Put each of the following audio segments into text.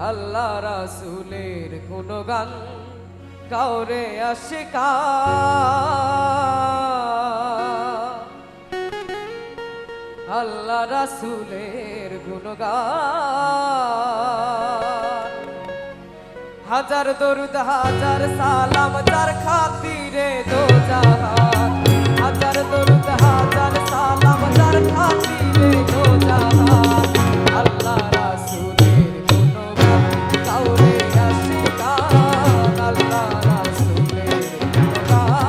আল্লাহ রাসূলের গুণগান কাউরে আশিকা আল্লাহ রাসূলের গুণগান হাজার দরুদ হাজার সালাম যার খাতিরে দো জাহান হাজার দরুদ হাজার সালাম যার খাতিরে দো জাহান আল্লাহ রাসূলের গুণগান কাউরে আশিকা আল্লাহ রাসূলের গুণগান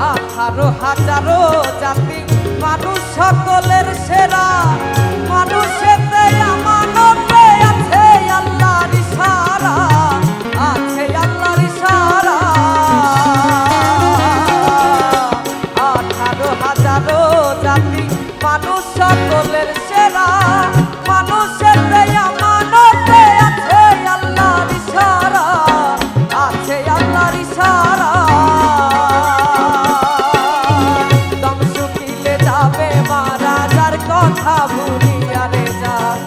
আঠারো হাজারো জাতি মানুষ সকলের সেরা মানুষেতে আমানতে আছে আল্লাহর ইশারা আছে আল্লাহর ইশারা আঠারো হাজারো জাতি মানুষ সকলের সেরা মানুষেতে আমানতে আছে আল্লাহর ইশারা আছে আল্লাহর ইশারা কথা ভুলিয়া রে যান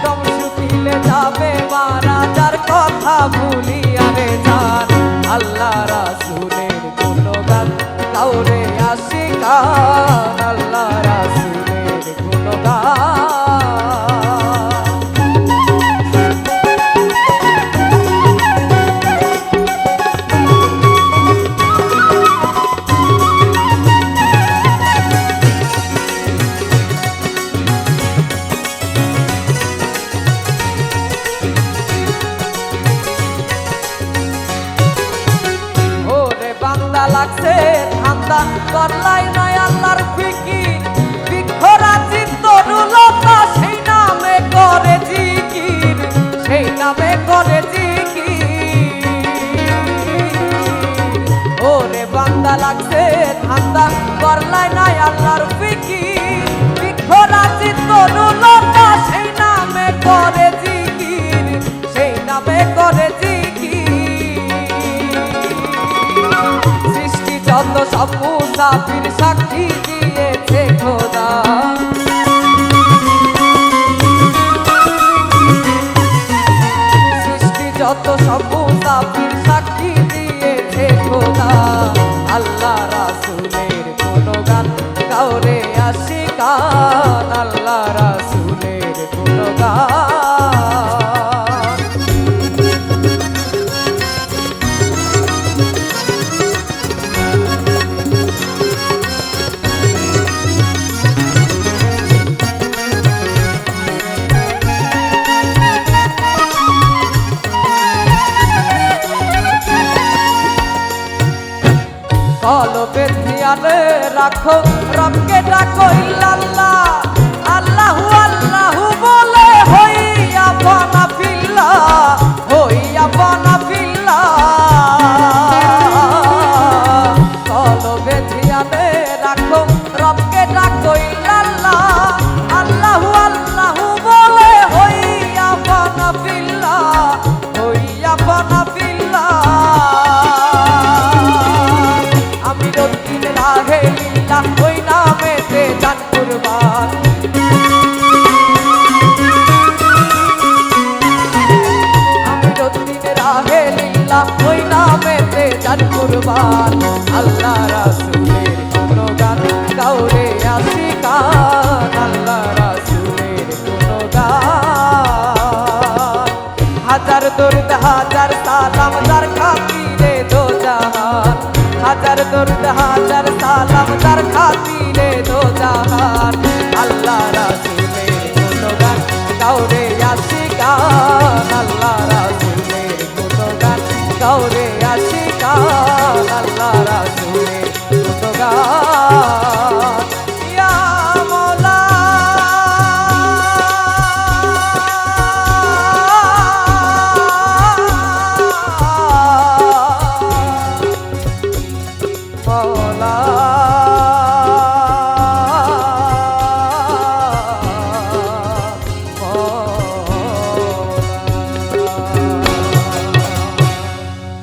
দম শুকিলে যাবে মারা যার কথা ভুলিয়া রে যান আল্লাহ রাসূলের গুণগান কাউরে আশিকা আল্লাহ রাসূলের গুণগান লাগছে ঠান্ডা করলাই নাই আল্লাহর ফিকির বিক্ষরাজি তরুলতা সেই নামে করে জিকির সেই নামে করে জিকির ওরে বান্দা লাগছে ঠান্ডা করলাই নাই আল্লাহর ফিকির বিক্ষরাজি তরুলতা সেই নামে করে জিকির সেই নামে করে যত সব মুসাফির সাক্ষী দিয়েছে খোদা সৃষ্টি যত সব মুসাফির সাক্ষী দিয়েছে খোদা আল্লাহ রাসূলের গুণগান কাউরে আশিকা আল্লাহ রাসূলের গুণগান কলবে ধিয়ানে রাখো রবকে ডাকো ইল্লাল্লাহ আল্লাহু আল্লাহু বলে হইয়া বানা ফিল্লাহ হইয়া বানা ফিল্লাহ কলবে ধিয়ানে রাখো রবকে ডাকো ইল্লাল্লাহ আল্লাহু আল্লাহু বলে হইয়া বানা ফিল্লাহ হইয়া বানা ফিল্লাহ ওই নামেতে জান কুরবান আমি যতদিন রাহে লীলা ওই নামেতে জান কুরবান আল্লাহ রাসূলের গুণগান কাউরে আশিকা আল্লাহ রাসূলের গুণগান হাজার দরুদ হাজার সালাম যার খাতিরে দো জাহান হাজার দরুদ হাজার সালাম যার খাতিরে